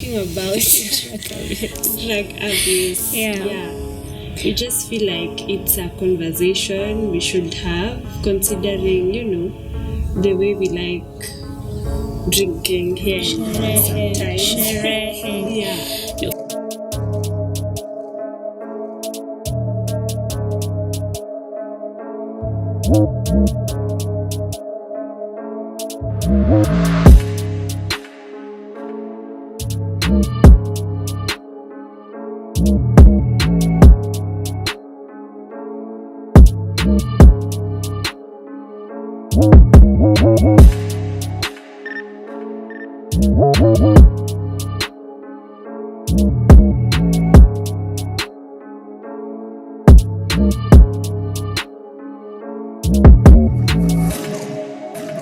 Talking about drug abuse. Yeah. We just feel like it's a conversation we should have, considering, the way we like drinking here and there sometimes. Yeah.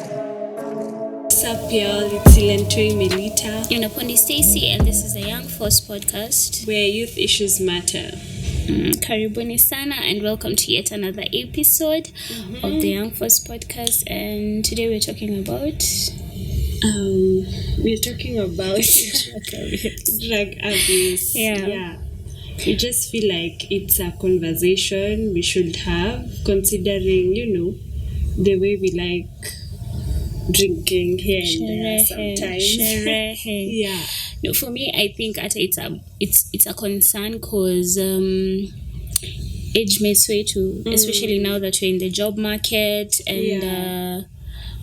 What's up, y'all? It's Ilantoi Melita, And Apondi Stacy, and this is the Young Force podcast. where youth issues matter. Karibuni sana, and welcome to yet another episode of the Young Force podcast. And today we're talking about We're talking about drug abuse. Yeah. We just feel like it's a conversation we should have, considering, the way we like drinking here and there sometimes. Yeah. No, for me, I think it's a concern because age may sway too, especially now that we're in the job market and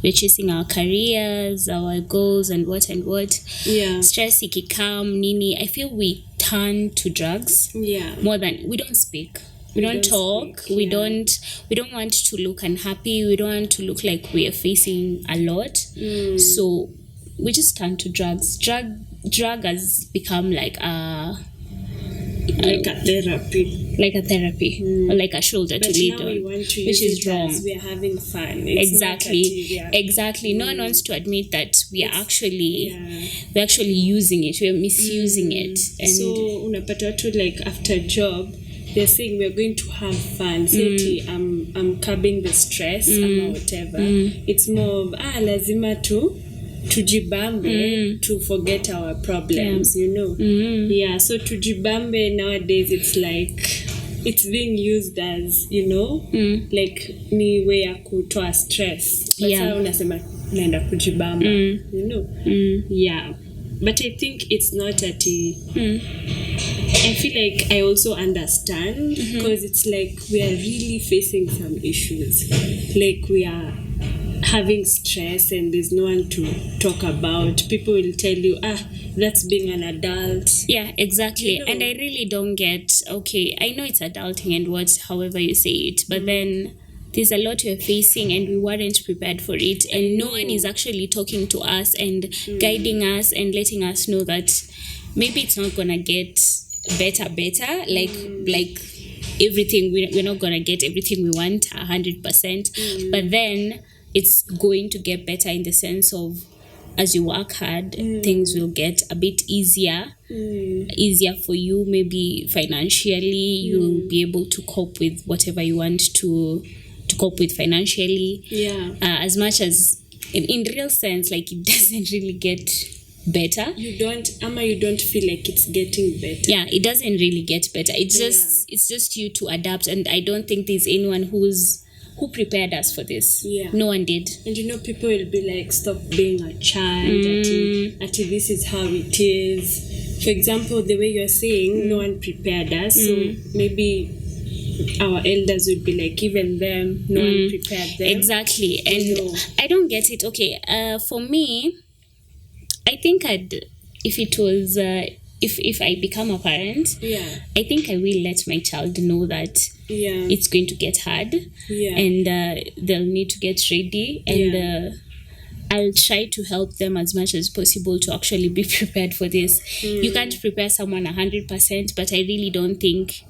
we're chasing our careers, our goals, and what. Yeah. Stress ikikam nini. I feel we turn to drugs Yeah. more than we don't speak. We don't talk. speak, We yeah. don't want to look unhappy. We don't want to look like we are facing a lot. So we just turn to drugs. Drug has become like a therapy or like a shoulder But to lean now we on, want to which use is it wrong. as we are having fun. It's not that we are- Exactly. No one wants to admit that we are actually we're actually using it. We're misusing it. And So unapata watu like after job they're saying we're going to have fun. Say I'm curbing the stress or whatever. It's more of lazima tujibambe to forget our problems, Yeah, so tujibambe nowadays it's like it's being used as, like ni way ya kutoa stress. But sasa unasema naenda kujibamba, Yeah. But I think it's not at I feel like I also understand because it's like we are really facing some issues. Like we are having stress and there's no one to talk about. People will tell you, that's being an adult. yeah, exactly. And I really don't get, okay, I know it's adulting and however you say it, but then there's a lot we're facing and we weren't prepared for it, and no one is actually talking to us and guiding us and letting us know that maybe it's not gonna get better like everything, we're not gonna get everything we want 100%, but then it's going to get better in the sense of as you work hard, things will get a bit easier for you. Maybe financially, you'll be able to cope with whatever you want to cope with financially. Yeah. As much as in real sense, like it doesn't really get better. You don't feel like it's getting better. Yeah, it doesn't really get better. It's just you to adapt, and I don't think there's anyone who prepared us for this. Yeah. No one did. And people will be like, stop being a child. Ati this is how it is. For example, the way you're saying, no one prepared us. So maybe our elders would be like, even them, no one prepared them. Exactly. And I don't get it. Okay, for me, I think if it was if I become a parent, I think I will let my child know that it's going to get hard, and they'll need to get ready, and I'll try to help them as much as possible to actually be prepared for this. You can't prepare someone 100%, but I really don't think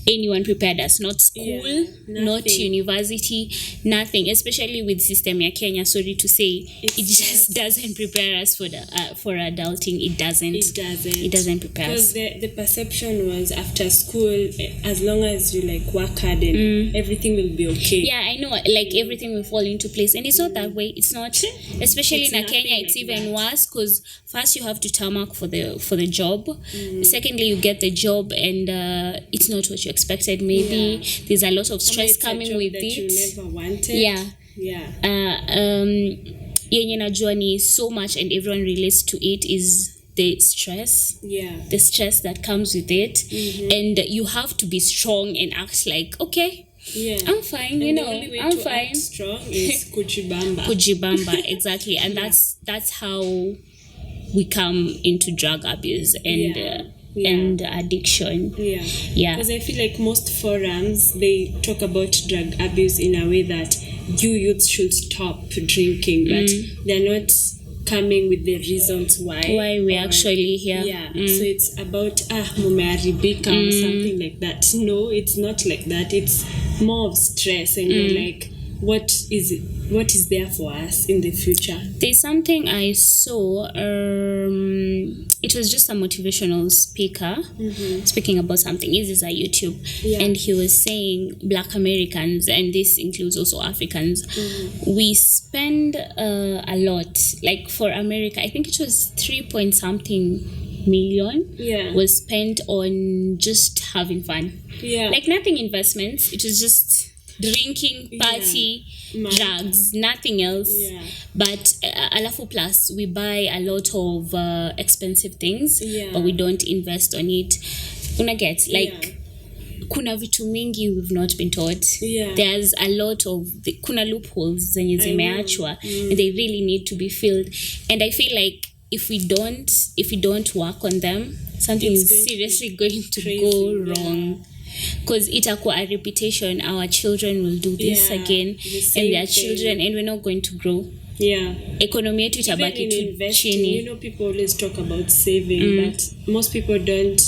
anyone prepared us, not school, not nothing. university, nothing, especially with system ya Kenya. Sorry to say, it just doesn't prepare us for the for adulting. It doesn't prepare us. Because the perception was after school, as long as you like work hard and everything will be okay. Yeah, I know, like everything will fall into place, and it's not that way. It's not, especially in Kenya. It's like even worse, because first you have to tarmac for the job. Secondly, you get the job and it's not what you expected. Maybe there's a lot of stress coming with that it. You never wanted. Yenye najua ni so much, and everyone relates to it, is the stress. The stress that comes with it, and you have to be strong and act like, okay, I'm fine, and I'm fine. Act strong is kujibamba. Kujibamba, exactly. And that's how we come into drug abuse and addiction. Because I feel like most forums, they talk about drug abuse in a way that you youth should stop drinking, but they're not coming with the reasons why we're actually here. So it's about mumeharibika or something like that. No, it's not like that. It's more of stress, and you're like, what is there for us in the future? There's something I saw, it was just a motivational speaker speaking about something. This is a YouTube, and he was saying Black Americans, and this includes also Africans, we spend a lot, like for America, I think it was 3 something million was spent on just having fun, like nothing investments. It was just drinking, party, drugs, nothing else. But alafu plus we buy a lot of expensive things, but we don't invest on it. Una get like kuna vitu mingi we've not been taught. There's a lot of kuna loopholes zenye zimeachwa, and they really need to be filled. And I feel like if we don't work on them, something is seriously going to go wrong. Because itakuwa a reputation, our children will do this again, and their children, and we're not going to grow. Economy yetu itabaki tu chini. You know, people always talk about saving, but most people don't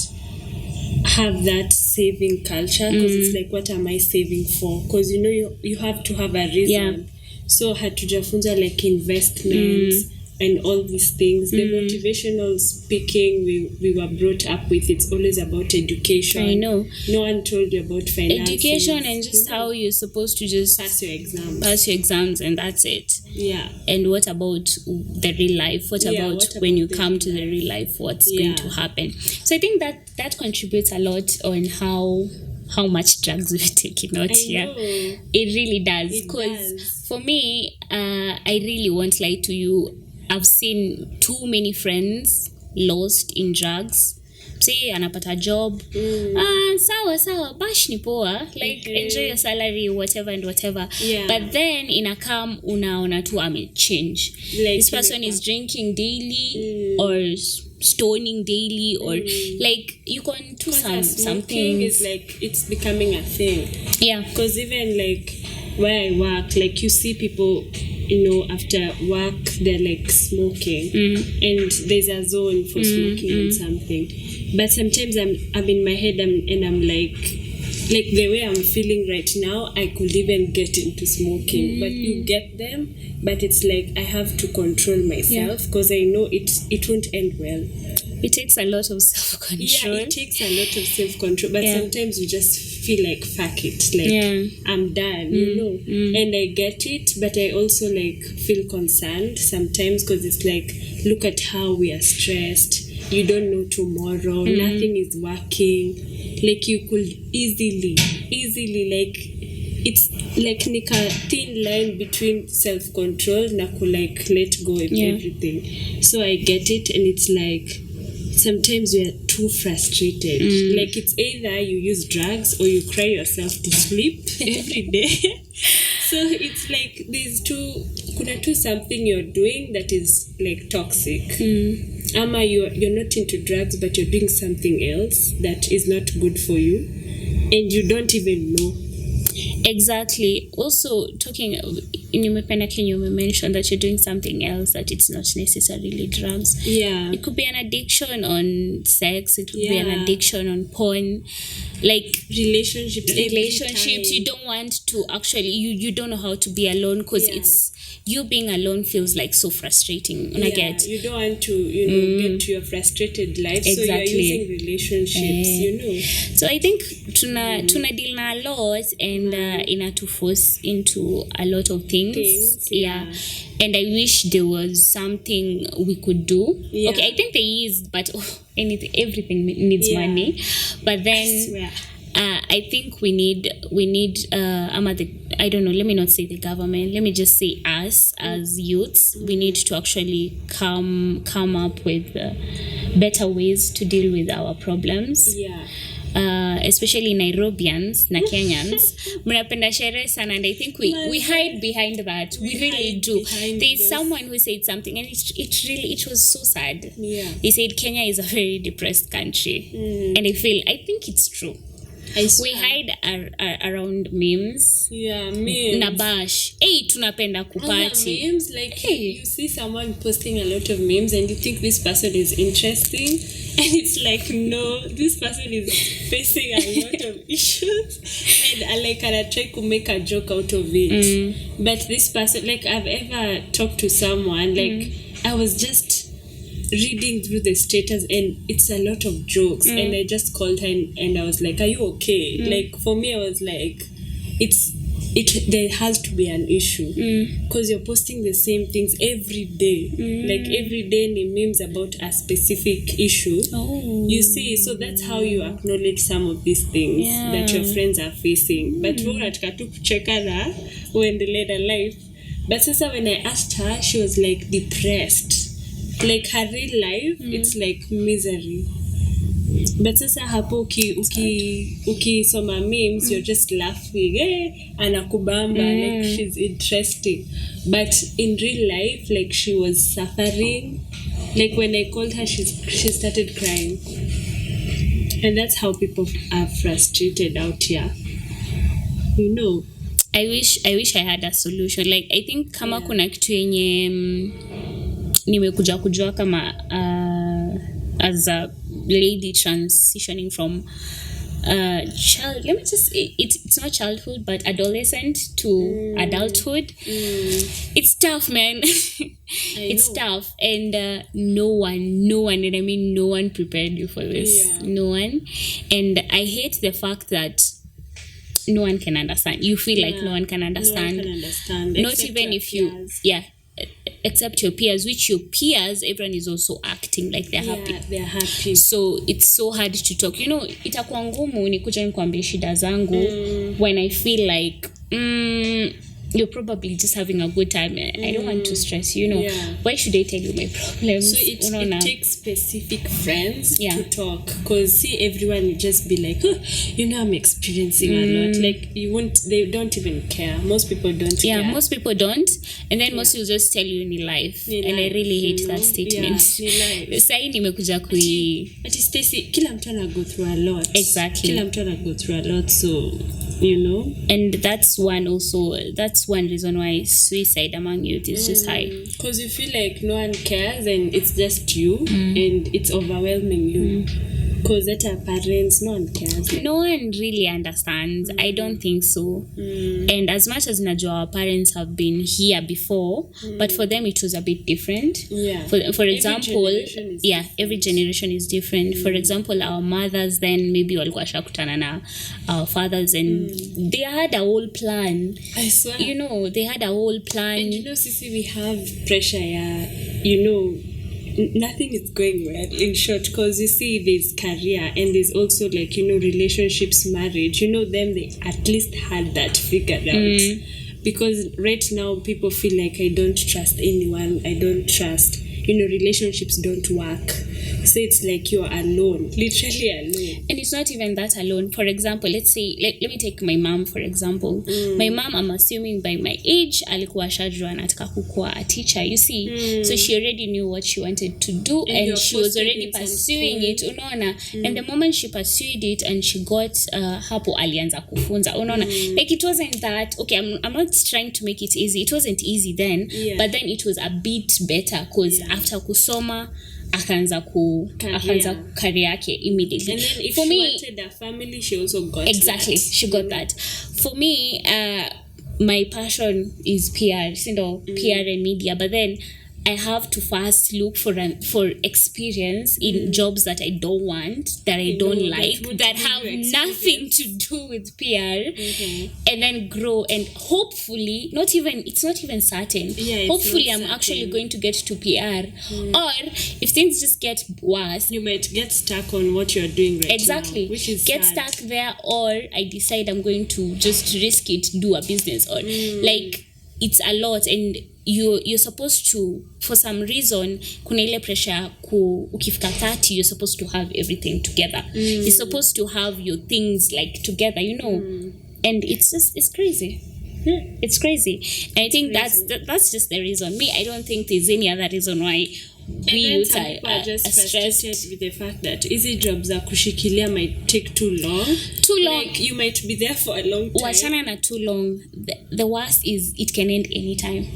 have that saving culture, because it's like, what am I saving for? Because you know, you have to have a reason. So hatujafunza like investments and all these things. The motivational speaking we were brought up with, it's always about education. I know. No one told you about finances. Education and just how you're supposed to just pass your exams, and that's it. And what about the real life? What about when you come to the real life? What's going to happen? So I think that contributes a lot on how much drugs we're taking out here. It really does. Because for me, I really won't lie to you, I've seen too many friends lost in drugs. Say anapata job, sawa bash ni poa, like enjoy your salary, whatever and whatever. But then inakam unaona tu change. Like this person is drinking daily or stoning daily, or like you can do something. Is like it's becoming a thing. Because even like where I work, like you see people, you know, after work they're like smoking, and there's a zone for smoking and something. But sometimes I'm in my head and I'm like the way I'm feeling right now, I could even get into smoking. But you get them, but it's like I have to control myself, because I know it won't end well. It takes a lot of self-control. It takes a lot of self-control. But sometimes you just feel like, fuck it. Like, I'm done, you know. And I get it, but I also, like, feel concerned sometimes, because it's like, look at how we are stressed. You don't know tomorrow. Nothing is working. Like, you could easily, like, it's like nika thin line between self-control na like let go of everything. So I get it, and it's like, sometimes we are too frustrated. Like it's either you use drugs or you cry yourself to sleep every day. So it's like kuna something you're doing that is like toxic. Ama you're not into drugs, but you're doing something else that is not good for you, and you don't even know. Exactly. Also, talking in Umependa Kenya, you mentioned that you're doing something else, that it's not necessarily drugs. Yeah. It could be an addiction on sex, it could be an addiction on porn. Like relationships, you don't want to actually, you don't know how to be alone, because it's you being alone feels like so frustrating. And I get you don't want to get to your frustrated life, exactly. So you're using relationships, So I think tuna deal na a lot, and to force into a lot of things. And I wish there was something we could do. Okay, I think there is, but everything needs money. But then I think we need I don't know, let me not say the government, let me just say us as youths, we need to actually come up with better ways to deal with our problems. Especially Nairobians na Kenyans mnapenda sherehe sana, and I think we hide behind that. We really do. There's someone who said something, and it was so sad. He said Kenya is a very depressed country, and I think it's true. We hide around memes. Memes. Nabash. Hey, tunapenda kupati. Memes, like you see someone posting a lot of memes and you think this person is interesting, and it's like, no, this person is facing a lot of issues, and I try to make a joke out of it. But this person, like, I've ever talked to someone, like I was just reading through the status and it's a lot of jokes, and I just called her and I was like, are you okay? Like, for me, I was like, there has to be an issue, because you're posting the same things every day. Like every day ni memes about a specific issue. You see, so that's how you acknowledge some of these things that your friends are facing. But unataka tu kucheka na uendelee na life. But sasa when I asked her, she was like depressed. Like her real life, it's like misery. But sasa hapo ukisoma memes, you're just laughing, anakubamba, like she's interesting. But in real life, like she was suffering. Like when I called her, she started crying. And that's how people are frustrated out here. I wish I had a solution. Like, I think kama kuna kitu yenye nimekuja kujua kama as a lady transitioning from child, let me just, it's not childhood but adolescent to adulthood. It's tough, man. It's tough, and no one, and I mean no one prepared you for this. No one. And I hate the fact that no one can understand. You feel like no one can understand. No one can understand. Not even if you except your peers, which your peers, everyone is also acting like they're happy. They're happy. So it's so hard to talk. Itakuwa ngumu nikuja nikwambie shida zangu when I feel like you're probably just having a good time. I don't want to stress you. Why should I tell you my problems? So it takes specific friends to talk, because see, everyone will just be like, I'm experiencing a lot. Like they don't even care. Most people don't care. Most people don't, and then most will just tell you in life. And I really hate that statement. Sai nimekuja But Stacy, kila mtu ana go through a lot. Exactly. Kila mtu ana go through a lot, so and that's one reason why suicide among youth is just high, because you feel like no one cares and it's just you, and it's overwhelming you, because that our parents, no one cares, no one really understands. I don't think so. And as much as najua our parents have been here before, but for them it was a bit different. For example, every generation is different. For example, our mothers then maybe walikuwa shakutana na our fathers, and they had a whole plan. I swear, they had a whole plan. And Sisi, we have pressure, nothing is going well, in short, because you see there's career and there's also like relationships, marriage, them, they at least had that figured out. Because right now people feel like I don't trust anyone, I don't trust relationships don't work. So it's like you're alone, literally alone. And it's not even that alone. For example, let's say, let me take my mom for example. My mom, I'm assuming by my age, alikuwa shajua anataka kukuwa a teacher, you see. So she already knew what she wanted to do, and she was already pursuing it, unaona. And the moment she pursued it and she got hapo alianza kufunza, unaona. Like it wasn't that, okay, I'm not trying to make it easy. It wasn't easy then, but then it was a bit better because after kusoma, akaanza career yake immediately. And then if for she me, wanted a family, she also got exactly that. She got that. For me, my passion is PR, PR and media, but then I have to first look for experience in jobs that I don't want, that I don't like, that have nothing to do with PR, and then grow. And hopefully, it's not even certain. Hopefully, I'm actually going to get to PR. Or if things just get worse, you might get stuck on what you're doing right exactly. now. Which is get sad. stuck there, or I decide I'm going to just risk it, do a business, or like it's a lot. And you're supposed to, for some reason, kuna ile pressure ukifika 30, you're supposed to have everything together. You're supposed to have your things like together, and it's crazy. It's crazy. And I think that's just the reason. Me, I don't think there's any other reason why we youth are just frustrated with the fact that easy jobs za kushikilia might take too long. Like you might be there for a long time. Wachana na too long. The worst is it can end anytime.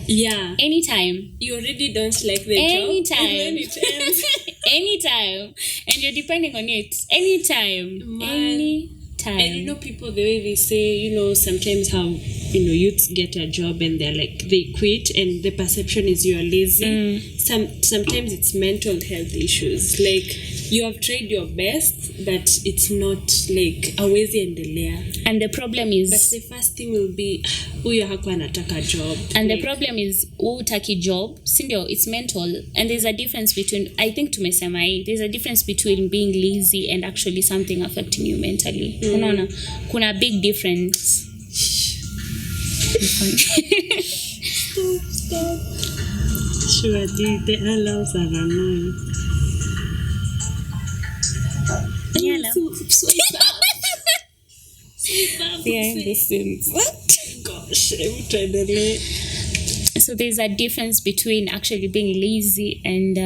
Yeah. Anytime. You already don't like the anytime. job. And then it ends. Anytime. And you're depending on it. Anytime. Anytime. And people, the way they say, sometimes how, youths get a job and they're like, they quit and the perception is you're lazy. Sometimes it's mental health issues. Like, you have tried your best, but it's not like hawezi endelea. And the problem is, but the first thing will be huyo hakuwa anataka job. And the problem is utaki job, sindio, it's mental. And there's a difference between, I think tumesema hii, there's a difference between being lazy and actually something affecting you mentally. Unaona, kuna big difference. Stop. Sure, the alarms are annoying. Gosh, so there's a difference between actually being lazy and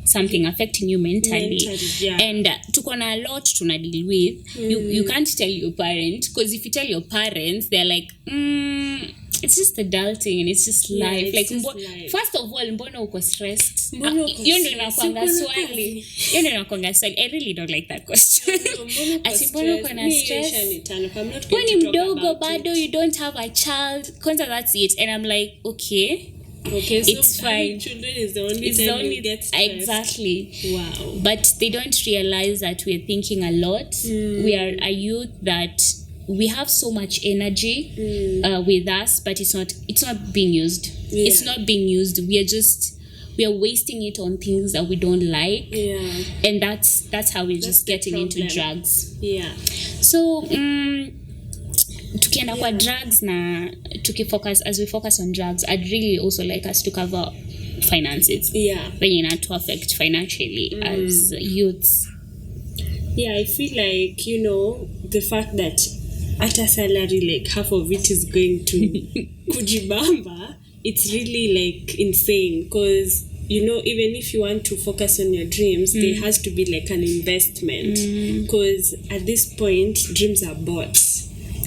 something affecting you mentally. And tuko na a lot tuna deal with. You can't tell your parent, because if you tell your parents, they're like, it's just adulting and it's just life. Like, life. First of all, mbona uko stressed? Hiyo ndio inakuanga swali. I really don't like that question. Ati mbona uko na stress? When you mdogo bado, you don't have a child. Kwanza, that's it. And I'm like, okay, so it's fine. Children is the only time you get stressed. Exactly. Wow. But they don't realize that we're thinking a lot. We are a youth that we have so much energy with us, but it's not being used. It's not being used. We are wasting it on things that we don't like. And that's how we're just getting into drugs. So tukienda kwa drugs na as we focus on drugs, I'd really also like us to cover finances. When not to affect financially as youths. I feel like, the fact that at a salary, like half of it is going to kujibamba, it's really like insane. Because, even if you want to focus on your dreams, there has to be like an investment. Because at this point, dreams are bought.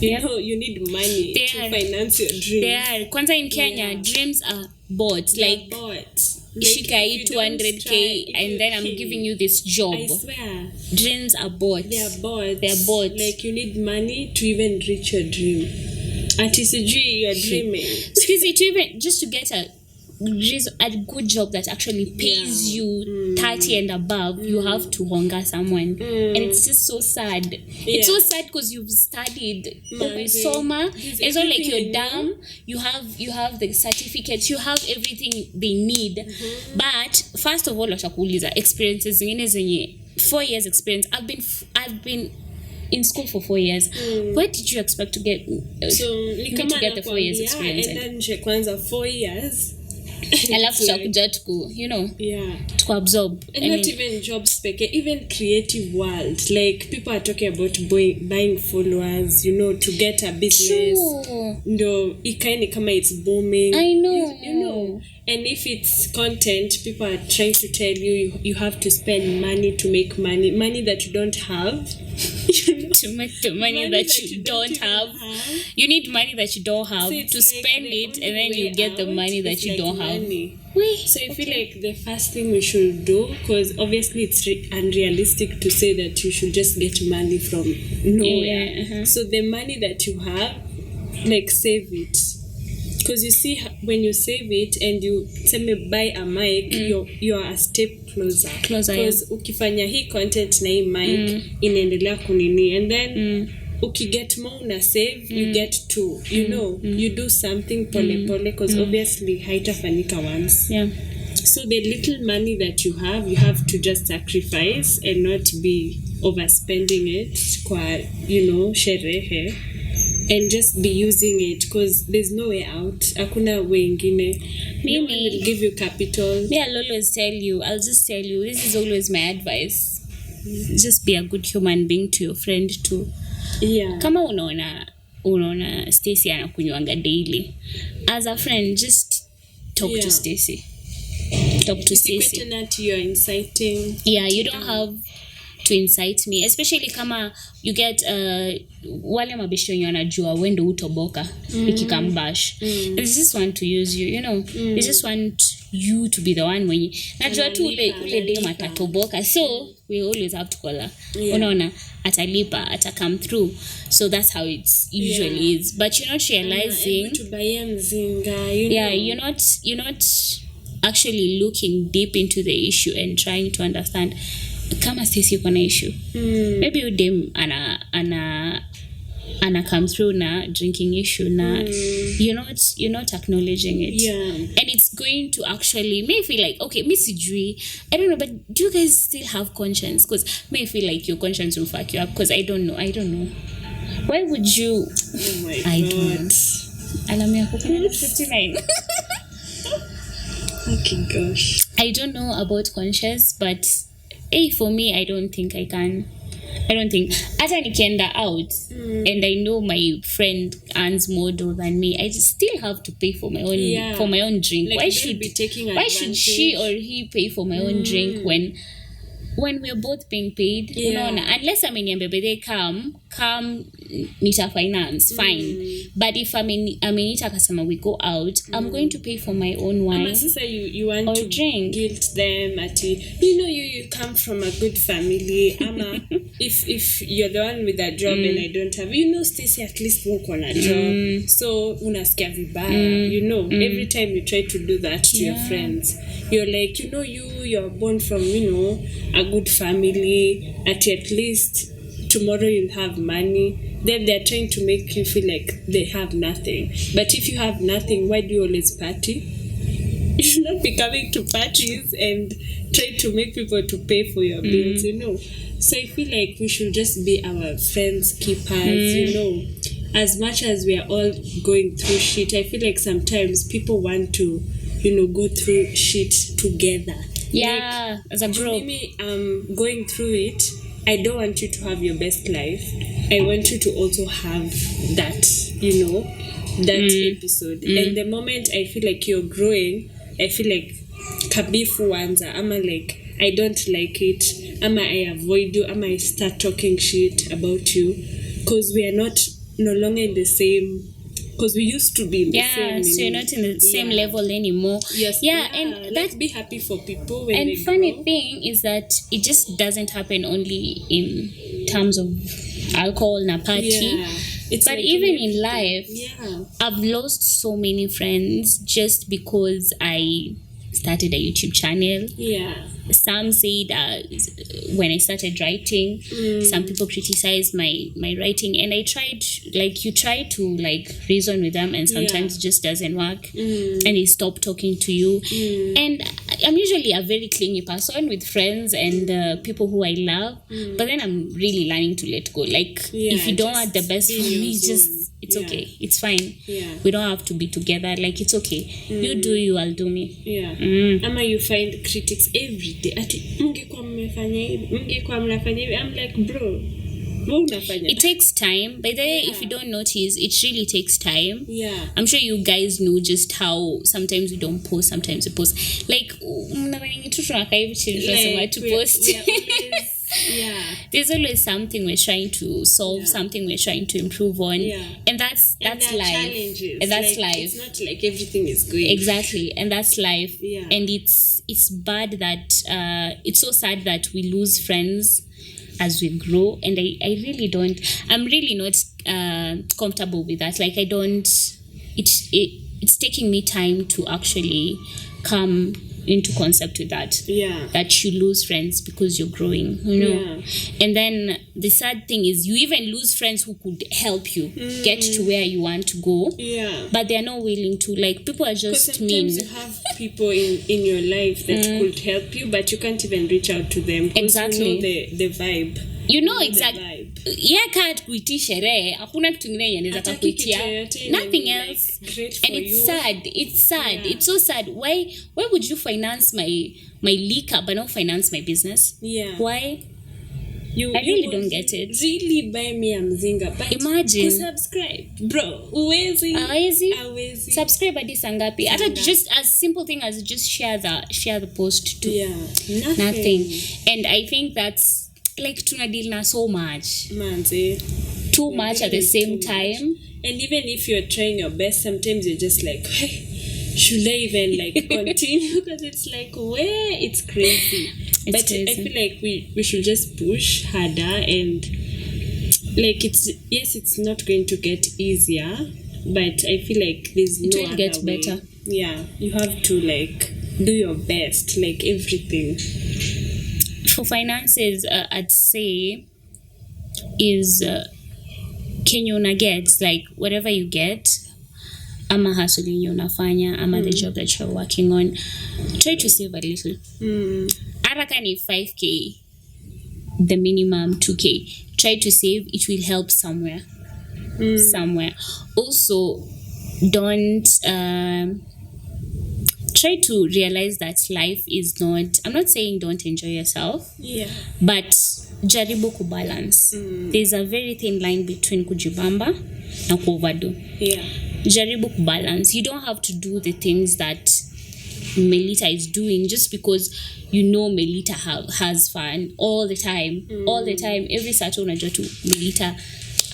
You need money to finance your dreams. They are. Kwanza in Kenya, dreams are bought. Like shika 200k and then I'm giving you this job. I swear. Dreams are bought. They are bought. Like you need money to even reach your dream. Ati sijui you're dreaming. Excuse me, just to get a good job that actually pays you 30 and above, you have to hunger someone. And it's just so sad. It's so sad because you've studied soma. It's not like you're dumb. You have the certificates, you have everything they need. But first of all, watakuuliza experiences zingine zenye 4 years experience. I've been in school for 4 years. What did you expect to get? So to get the 4 years experience? And then kwanza 4 years alafu tutakuja tuku to absorb. And not even jobs spec, even creative world, like people are talking about buying followers, to get a business. No, ikaini kama it's booming. I know. You know. And if it's content, people are trying to tell you have to spend money to make money that you don't have. To make the money that you don't have. You need money that you don't have to spend it, and then you get the money that you don't have. So I feel like the first thing we should do, because obviously it's unrealistic to say that you should just get money from nowhere. So the money that you have, like, save it. Because you see, when you save it and you tell me buy a mic, you're a step closer. Because ukifanya hii content na hii mic inaendelea kunini, and then ukiget more una save, you get two. You do something pole because obviously haitafanyika once. So the little money that you have to just sacrifice and not be overspending it kwa sherehe. And just be using it because there's no way out. Hakuna way ingine. No one will give you capital. I'll always tell you. This is always my advice. Just be a good human being to your friend too. Kama unaona Stacy anakunywanga daily. As a friend, just talk to Stacy. Talk to Stacy. You're inciting. You don't have to incite me, especially kama you get wale mabisho wenye wanajua wendo utoboka ikikambash. They just want to use you, they just want you to be the one when najua tu ule dem atatoboka, so we always have to call her. Unaona atalipa, come through. So that's how it usually is, but you're not realizing you're not actually looking deep into the issue and trying to understand kama sisi uko na issue. Maybe you dem ana come through na drinking issue na you're not acknowledging it. And it's going to actually may feel like, okay, me sijui, I don't know, but do you guys still have conscience? Because may feel like your conscience will fuck you up, because I don't know. Why would you? Oh my I God. don't. Alamia 59. Okay, gosh. I don't know about conscience, but for me, I don't think I can. Hata nikienda out and I know my friend earns more dough than me, I still have to pay for my own drink. Like, why should she or he pay for my own drink when we're both being paid? Unless ameniambia come nita finance, fine. But if amenita akasema we go out, I'm going to pay for my own wine. Sister, you want or to drink. Guilt them at you come from a good family. If you're the one with a job and I don't have, Stacy at least work on a job. So unasikia vibaya. Every time you try to do that to your friends, you're like, you're born from a good family. At least tomorrow you'll have money. Then they're trying to make you feel like they have nothing. But if you have nothing, why do you always party? You should not be coming to parties and try to make people to pay for your bills, So I feel like we should just be our friends' keepers, As much as we are all going through shit, I feel like sometimes people want to, go through shit together. As a group. Maybe going through it, I don't want you to have your best life. I want you to also have that, that episode. And the moment I feel like you're growing, I feel like kabifu wanza. Like, I don't like it. I avoid you. I start talking shit about you. Because we are no longer in the same. Because we used to be in the same. So you're not in the same level anymore. Yes. And let's be happy for people when and they funny grow. thing is that it just doesn't happen only in terms of alcohol na party. But like even in life, I've lost so many friends just because I started a YouTube channel. Some said when I started writing, some people criticized my writing, and I tried, you try to reason with them, and sometimes it just doesn't work, and they stop talking to you. And I'm usually a very clingy person with friends and people who I love, but then I'm really learning to let go. If you don't want the best for me, just It's okay. It's fine. Yeah. We don't have to be together. Like, it's okay. You do you, I'll do me. Yeah. Ama you find critics every day. Ati, mngekuwa mmefanya hivi, mngekuwa mnafanya hivi. I'm like, bro, it takes time. By the way, if you don't notice, it really takes time. Yeah. I'm sure you guys know just how sometimes we don't post, sometimes we post. Like, to post. Yeah. There's always something we're trying to solve, something we're trying to improve on. Yeah. And that's life. Challenges. And that's like, life. It's not like everything is good. Exactly. And that's life. Yeah. And it's bad that it's so sad that we lose friends as we grow. And I'm really not comfortable with that. Like, it's taking me time to actually come into concept with that. Yeah. That you lose friends because you're growing, Yeah. And then the sad thing is you even lose friends who could help you get to where you want to go. Yeah. But they're not willing to. Like, people are just mean. Sometimes you have people in your life that could help you, but you can't even reach out to them. Exactly. You know the vibe. You know exactly. Yeah, can't kuitia sherehe. Hakuna kitu kingine yanaweza kuitia. Nothing else. And it's sad. It's sad. Yeah. It's so sad. Why would you finance my liquor but not finance my business? Yeah. Why? I really don't get it. Really buy me a mzinga. But imagine. Subscribe. Bro, uwezi. Subscribe hadi sangapi. Hata just as simple thing as just share the post too. Yeah. Nothing. And I think that's like tunadil na so much. Manze. Too much at the same time. And even if you're trying your best, sometimes you're just like, hey, should I even like continue? Because it's like, where it's crazy. But crazy. I feel like we should just push harder, and like it's not going to get easier, but I feel like there's no other way. It will get better. Yeah, you have to like do your best, like everything. For finances, I'd say is Kenya una gets like whatever you get, ama hustle yenye unafanya, ama the job that you're working on, try to save a little. Araka ni 5k, the minimum 2k. Try to save. It will help somewhere. Also, don't try to realize that life is not, I'm not saying don't enjoy yourself, but jaribu kubalance. There's a very thin line between kujibamba na kuoverdo. Jaribu kubalance. You don't have to do the things that Melita is doing just because you know Melita has fun all the time. Every Saturday unajua tu Melita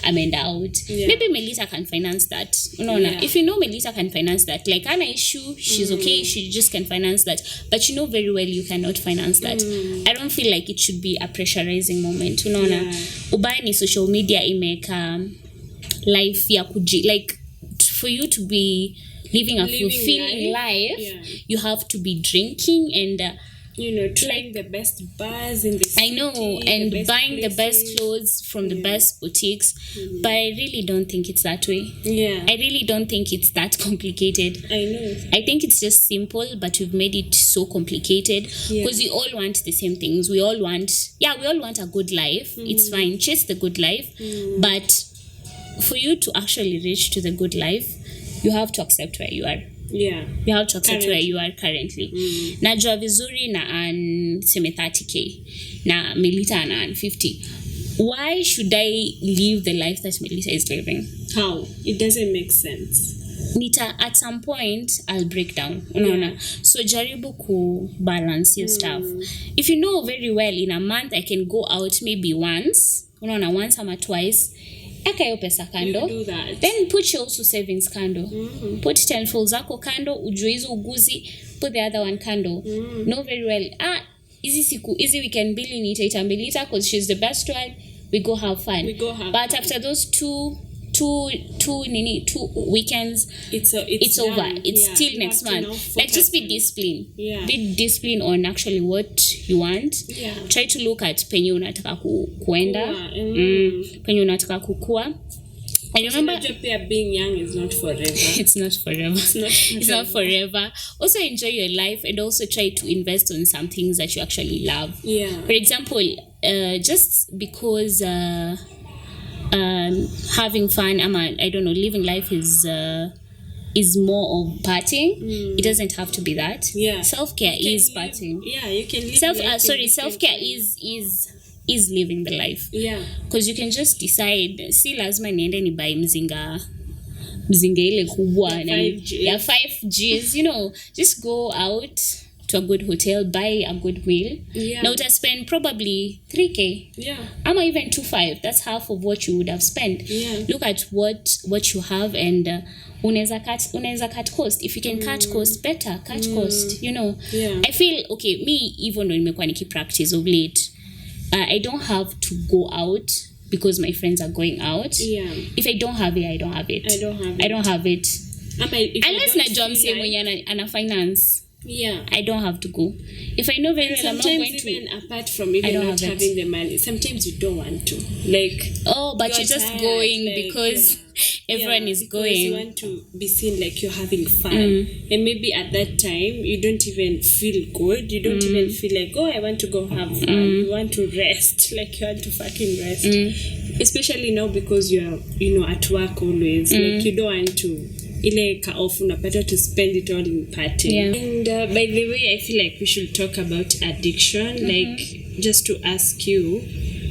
amend out. Maybe Melita can finance that. If you know Melita can finance that, like an issue, she's okay, she just can finance that. But you know very well you cannot finance that. I don't feel like it should be a pressurizing moment. Ubaya ni social media imeka life ya like for you to be living a fulfilling life, you have to be drinking and trying the best bars in the city. I know, and buying the best clothes from the best boutiques. But I really don't think it's that way. I really don't think it's that complicated. I know. I think it's just simple, but we've made it so complicated because we all want the same things. We all want a good life. It's fine, chase the good life. But for you to actually reach to the good life, you have to accept where you are. You have to accept where you are currently. Najua vizuri na earn 30k na Melita na earn 50. Why should I live the life that Melita is living? How? It doesn't make sense. Nita, at some point I'll break down. So jaribu ku balance your stuff. If you know very well in a month I can go out maybe once or twice. Eka hiyo pesa kando. Do that. Then put your also savings kando. Put 10 full zako kando, ujue hizo uguzi, put the other one kando. Know very well. Easy weekend billing nitaita Melita because she's the best one. We go have fun. But after those two weekends, it's over. It's still next month. Like just be disciplined. Be disciplined on actually what you want. Try to look at penye unataka kuenda, penye unataka kukua. I remember being young is not forever. It's not forever. It's not forever. Also enjoy your life and also try to invest on some things that you actually love. For example, just because having fun. I don't know, living life is more of partying. It doesn't have to be that. Yeah. Self-care is partying. Yeah, you can live Self-care is living the life. Yeah. Because you can just decide, si lazima niende ni buy mzinga ile kubwa na 5Gs, you know, just go out to a good hotel, buy a good meal. Yeah. Now to spend probably 3K. Yeah. Or even 2.5. That's half of what you would have spent. Yeah. Look at what you have and unaweza cut cost. If you can cut cost, better cut cost, you know. Yeah. I feel okay, me even though nimekuwa practice of late, I don't have to go out because my friends are going out. Yeah. If I don't have it, I don't have it. I don't have it. Unless najua msee mwenye ana finance. Yeah. I don't have to go. If I know very well I'm not going to. Even apart from even not having the money, sometimes you don't want to. Like, but you're just tired, going like, because everyone is going. You want to be seen like you're having fun. And maybe at that time, you don't even feel good. You don't even feel like, oh, I want to go have fun. You want to rest. Like, you want to fucking rest. Especially now because you're, at work always. Like, you don't want to ile ka off unapata to spend it all in party. Yeah. And by the way, I feel like we should talk about addiction. Like, just to ask you,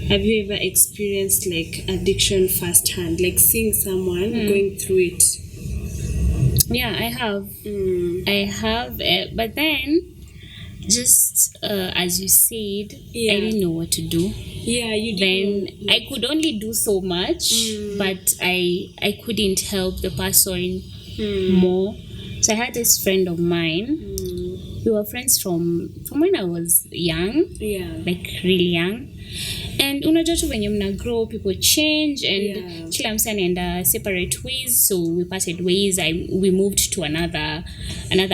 have you ever experienced like addiction firsthand, like seeing someone going through it? Yeah, I have. I have, but then just as you said, I didn't know what to do. Yeah, you did. Then I could only do so much, but I couldn't help the person more. So I had this friend of mine. We were friends from when I was young. Yeah, like really young. And unajua tu venye mna grow, people change, and kila mse anaenda separate ways. So we parted ways. We moved to another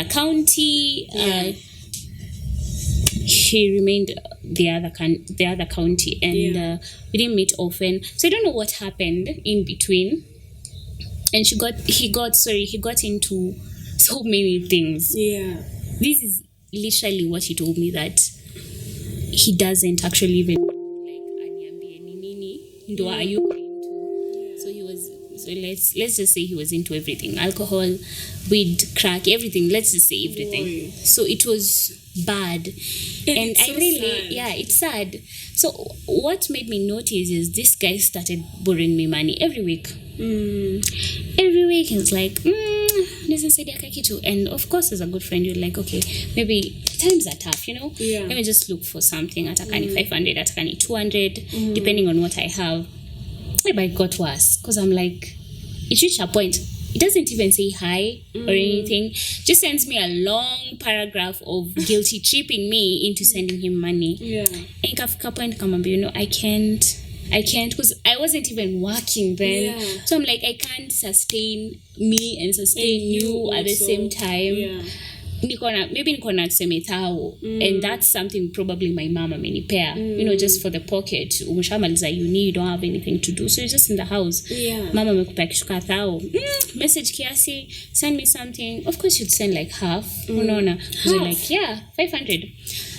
county. She remained the other county, and we didn't meet often. So I don't know what happened in between. And he got into so many things. Yeah. This is literally what he told me, that he doesn't actually even like aniambie ni nini ndo are you into. So let's just say he was into everything. Alcohol, weed, crack, everything. Let's just say everything. Boy. So it was bad. And I really sad. It's sad. So what made me notice is this guy started borrowing me money every week. Every week he was like, and of course as a good friend you're like, okay, maybe times are tough, let me just look for something at 500, at 200, depending on what I have. But it got worse because I'm like, it reached a point, it doesn't even say hi or anything, just sends me a long paragraph of guilty tripping me into sending him money. And kafika point kamwambia, I can't because I wasn't even working then. So I'm like, I can't sustain me and sustain you at the same time. Maybe niko na tuseme thao, and that's something probably my mama amenipea, just for the pocket. Umeshamaliza uni, you don't have anything to do, so you're just in the house. Mama amekupea kishuka thao, message kiasi, send me something. Of course you'd send like half. Unaona, like 500.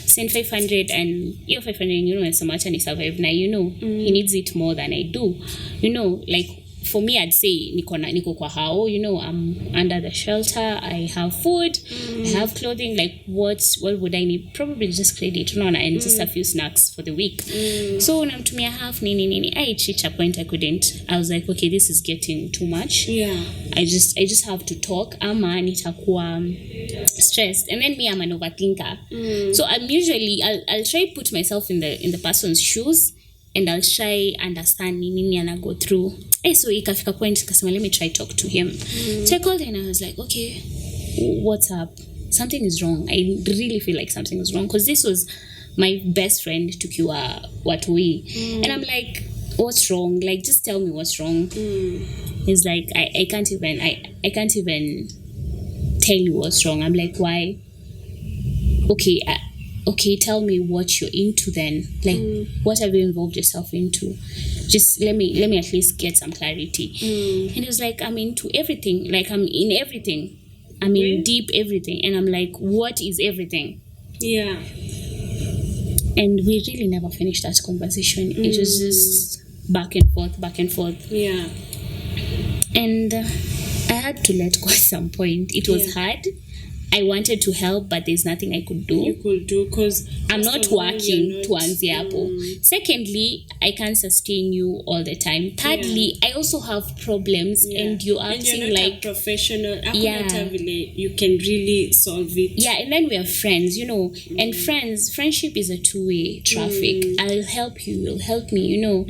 Send 500, and your 500 so much, and he survive now. He needs it more than I do. Like for me, I'd say niko kwa hao. I'm under the shelter. I have food. I have clothing. Like what would I need? Probably just credit, and just a few snacks for the week. So namtumia half nini. I reached a point I couldn't. I was like, okay, this is getting too much. I just have to talk. Ama nitakuwa stressed, and then me, I'm an overthinker. So I'm usually I'll try to put myself in the person's shoes, and I'll try understand nini and I go through. So ikafika point kasema, let me try talk to him. So I called and I was like, okay, what's up? Something is wrong. I really feel like something is wrong, because this was my best friend tukiwa watui. And I'm like, what's wrong? Like, just tell me what's wrong. He's like, I can't even tell you what's wrong. I'm like, why? Okay, tell me what you're into then. Like, what have you involved yourself into? Just let me at least get some clarity. And he was like, I'm into everything. Like, I'm in everything. I'm in deep everything. And I'm like, what is everything? And we really never finished that conversation. It was just back and forth. Yeah. And I had to let go at some point. It was hard. I wanted to help, but there's nothing I could do. You could do because I'm not working tuanzia hapo. Secondly, I can't sustain you all the time. Thirdly, I also have problems and you're acting and you're not like a professional. You can really solve it. Yeah, and then we are friends, you know. And friendship is a two-way traffic. I'll help you, you'll help me, you know.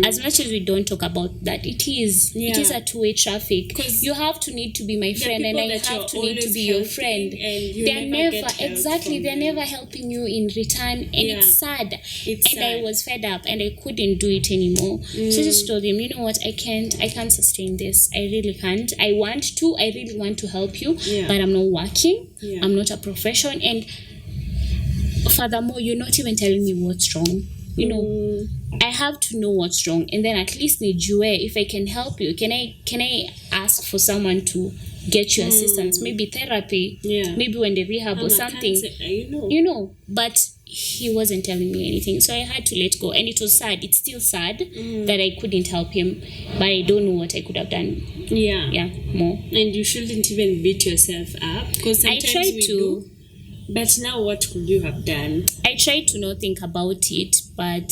As much as we don't talk about that, it is a two-way traffic. You have to need to be my friend and I have to need to be your friend. And they're never helping you in return, and it's sad. I was fed up and I couldn't do it anymore. So I just told him, you know what, I can't sustain this. I really can't. I really want to help you, but I'm not working. I'm not a profession, and furthermore, you're not even telling me what's wrong. You know, I have to know what's wrong, and then at least nijue if I can help you. Can I ask for someone to get you assistance, maybe therapy, maybe when they rehab or something, you know. But he wasn't telling me anything, so I had to let go, and it was sad. It's still sad that I couldn't help him, but I don't know what I could have done. More. And you shouldn't even beat yourself up, because sometimes I tried to do. But now what could you have done? I tried to not think about it, but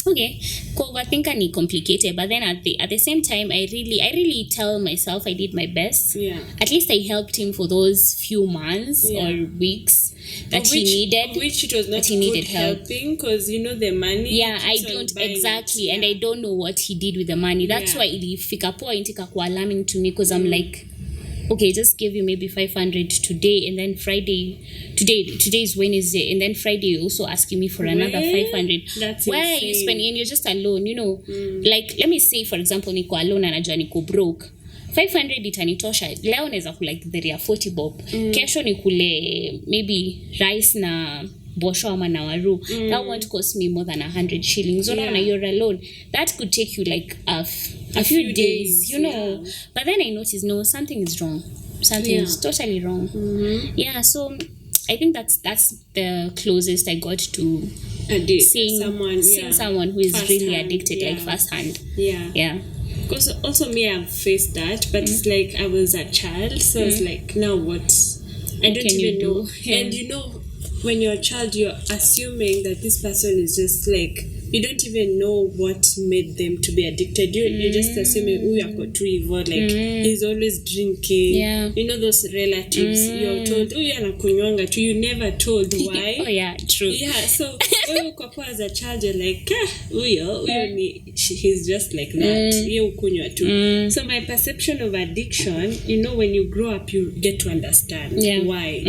okay, overthinking ni complicated, but then at the same time, I really tell myself I did my best. At least I helped him for those few months or weeks that he needed. Which it was not he needed helping, because you know the money. I don't exactly, and I don't know what he did with the money. That's why ilifika poa intika kwa alarming to me, because I'm like, okay, just give you maybe 500 today, and then today is Wednesday, and then Friday you're also asking me for another 500. That's why insane. Are you spending? And you're just alone, you know. Like, let me say for example, niko alone and najua niko broke. 500 itanitosha. Leo naweza kula githeri ya 40 bob. Kesho nikule maybe rice na bosho ama na waru. That won't cost me more than 100 shillings. So now you're alone. That could take you like a few days, you know. But then I noticed, no, something is wrong. Something is totally wrong. So I think that's the closest I got to seeing someone who is really addicted, like firsthand. Because also me, I've faced that, but it's like I was a child, so it's like, now what? I don't even know. And you know, when you're a child, you're assuming that this person is just like, you don't even know what made them to be addicted. You're just assuming, yako tu hivo, like he's always drinking. You know those relatives, you're told, anakunywanga tu, you never told why. True. So as a child, you're like, he's just like that. So my perception of addiction, you know, when you grow up, you get to understand why.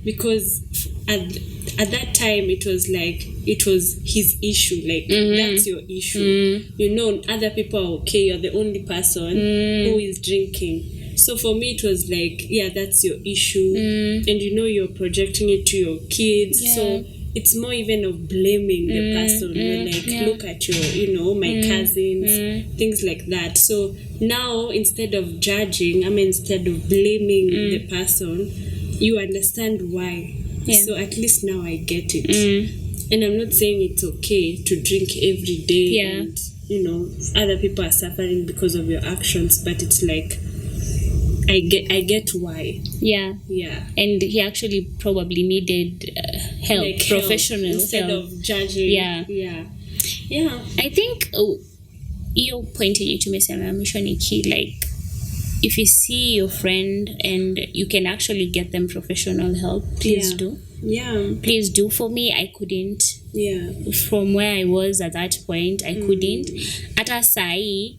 Because at that time, it was his issue. Like, that's your issue. You know, other people are okay. You're the only person who is drinking. So for me, it was like, that's your issue. And you know, you're projecting it to your kids. So it's more even of blaming the person. You're like, look at your, you know, my cousins, things like that. So now, instead of judging, instead of blaming the person, you understand why. So at least now I get it. And I'm not saying it's okay to drink every day and, you know, other people are suffering because of your actions, but it's like, I get why. And he actually probably needed help, like professional help. Instead of judging. I think your point yenye tumesema mwisho ni key, like, if you see your friend and you can actually get them professional help, please do. Please do. For me, I couldn't. From where I was at that point, I couldn't. At a sai,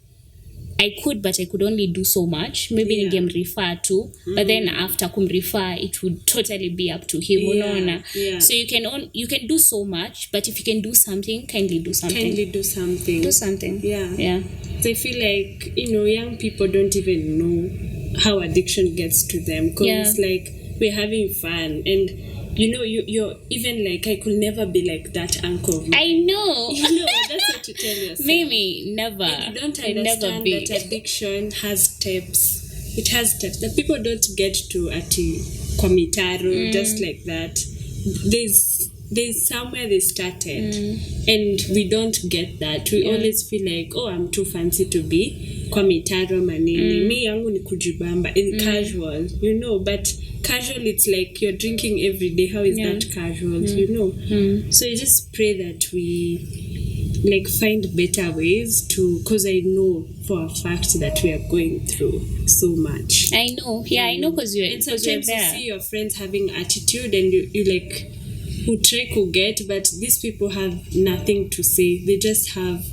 I could, but I could only do so much. Maybe ninge refer to, but then after refer, it would totally be up to him. So you can do so much, but if you can do something, kindly do something. Do something. So I feel like, you know, young people don't even know how addiction gets to them, because it's like we're having fun, and you know, you're even like, I could never be like that uncle. I know. You know, that's what you tell yourself. Maybe never. And you don't understand that addiction has steps. It has steps that people don't get to ati komitaro just like that. There's there's somewhere they started, and we don't get that. We always feel like, oh, I'm too fancy to be kwa mitaro manini. Me yangu ni kujibamba in casual, you know. But casual, it's like you're drinking every day. How is that casual, you know? So I just pray that we like find better ways to, because I know for a fact that we are going through so much. I know, I know, because you're sometimes there. You see your friends having attitude, and you like who try to get, but these people have nothing to say. They just have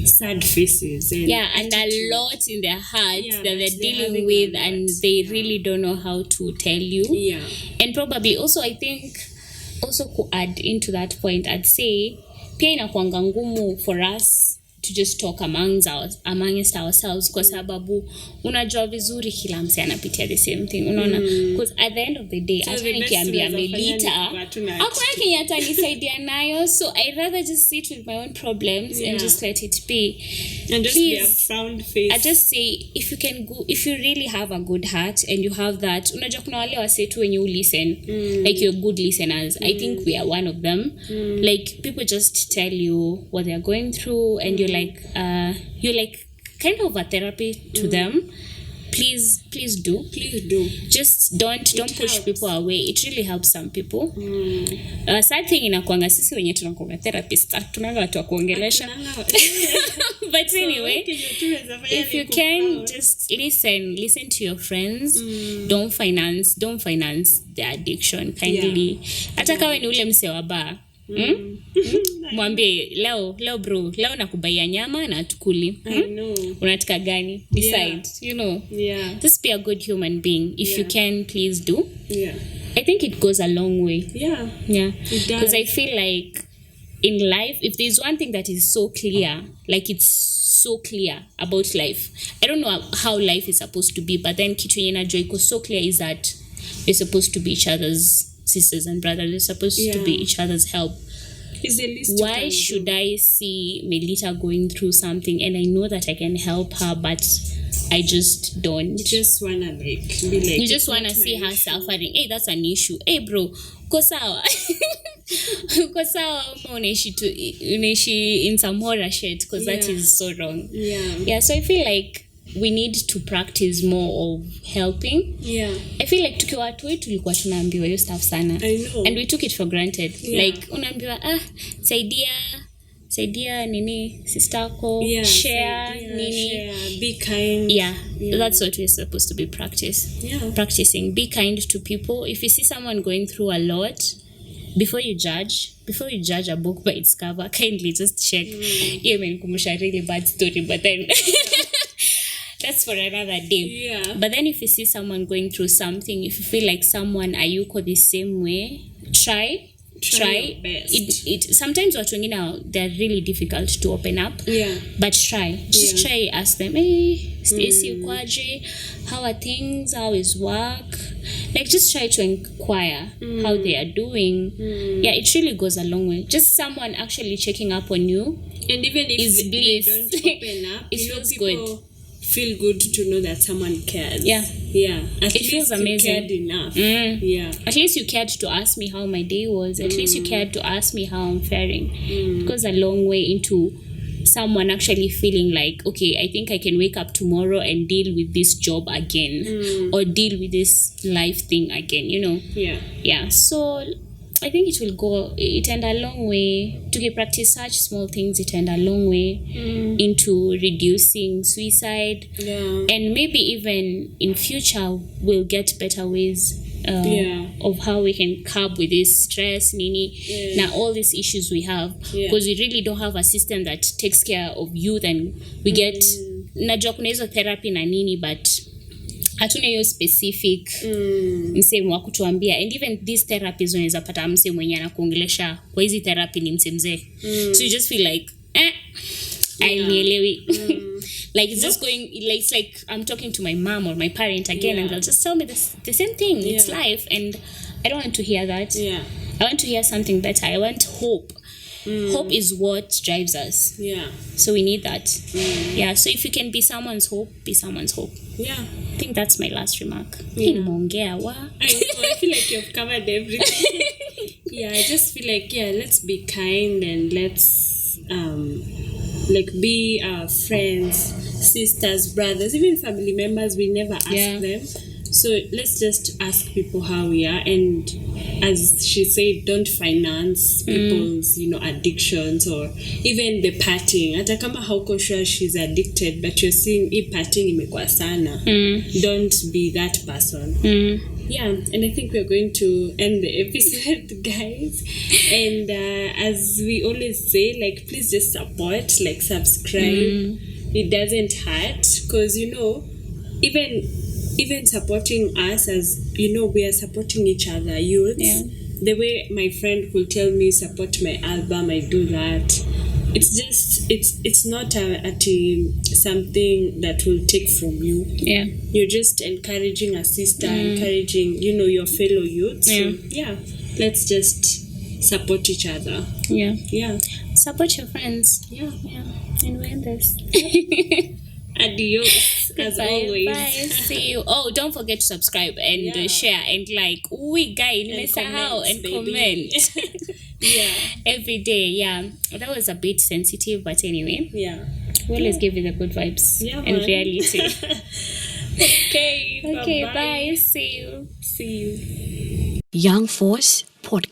sad faces and and a lot in their hearts that they're dealing with, and they really don't know how to tell you. And probably also, I think, also to add into that point, I'd say pia inakuanga ngumu for us to just talk amongst ourselves, kwa sababu unajua vizuri kila mse anapitia the same thing, unaona, because at the end of the day hata nikiambia Melita hakuna kenye atanisaidia nayo, so I rather just sit with my own problems and just let it be, and just be a frowned face. I just say, if you really have a good heart and you have that, unajua kuna wale wase tu wenye listen, like you're good listeners. I think we are one of them. Like people just tell you what they're going through, and you're like kind of a therapy to them. Please do just don't push people away. It really helps some people. Sad thing inakuanga sisi wenye tunakuanga therapist tunanga watu wa kuongelesha. But anyway, if you can just listen to your friends. Don't finance the addiction kindly. Hata kawe ni ule mse wa bar, mwambie leo bro, leo nakubaia nyama na tukuli. Unataka gani? Decide, you know. Just be a good human being. If you can, please do. I think it goes a long way. Because I feel like in life, if there's one thing that is so clear, like it's so clear about life, I don't know how life is supposed to be, but then kitu yenye najua iko so clear is that we're supposed to be each other's sisters and brothers. They're supposed to be each other's help. Why should I see Melita going through something and I know that I can help her, but I just don't? You just wanna be like, you just wanna see her suffering. Hey, that's an issue. Hey bro, ko sawa. Ko sawa unaishi in some horror shit, because that is so wrong. So I feel like we need to practice more of helping. I feel like tukiwa watu wetu tulikuwa tunaambiwa hiyo stuff sana. I know. And we took it for granted. Like unaambiwa saidia nini sistako, share nini, share, be kind. That's what we're supposed to be practicing. Be kind to people. If you see someone going through a lot, before you judge a book by its cover, kindly just check. Imenikumbusha really bad story, but then that's for another day. But then if you see someone going through something, if you feel like someone ayuko the same way, try your best. It sometimes watu wengine they're really difficult to open up, but just try, ask them, hey Stacy, ukwaje, how are things, how is work, like just try to inquire how they are doing. It really goes a long way. Just someone actually checking up on you, and even if they don't open up, it feels good. Feel good to know that someone cares. It feels amazing. You cared enough. At least you cared to ask me how my day was. At least you cared to ask me how I'm faring. It goes a long way into someone actually feeling like, okay, I think I can wake up tomorrow and deal with this job again, or deal with this life thing again, you know. So I think it end a long way to practice such small things. It end a long way into reducing suicide, and maybe even in future we'll get better ways of how we can cope with this stress, nini, now all these issues we have, because we really don't have a system that takes care of you. Then we get najua kuna hizo therapy na nini, but hatuna hiyo specific mse wa kutuambia. And even these therapies unaweza pata mse mwenye anakuongelesha kwa hizi therapy ni mse mzee, so you just feel like nielewi. Like it's just going, it's like I'm talking to my mom or my parent again, and they'll just tell me the same thing. It's life, and I don't want to hear that. I want to hear something better. I want hope. Hope is what drives us. So we need that. So if you can be someone's hope, be someone's hope. I think that's my last remark. I feel like you've covered everything. Yeah, I just feel like, yeah, let's be kind and let's like be friends, sisters, brothers, even family members. We never ask them. So let's just ask people how we are, and as she said, don't finance people's, addictions, or even the partying. Hata kama hauko sure she's addicted, but you're seeing partying imekuwa sana. Don't be that person. Yeah, and I think we're going to end the episode, guys. And as we always say, like, please just support, like, subscribe. It doesn't hurt, because even supporting us, as we are supporting each other, youths. The way my friend will tell me, support my album, I do that. It's just it's not something that will take from you. Yeah, you're just encouraging a sister, encouraging your fellow youths. So, let's just support each other. Yeah, support your friends. Yeah, and we end this. Adios, as always. Bye. See you. Oh, don't forget to subscribe and share and like. We guys, and comment. Yeah, every day. Yeah, that was a bit sensitive, but anyway. Yeah, we always give you the good vibes. Yeah, and reality. Okay. Bye. See you. See you. Young Force Podcast.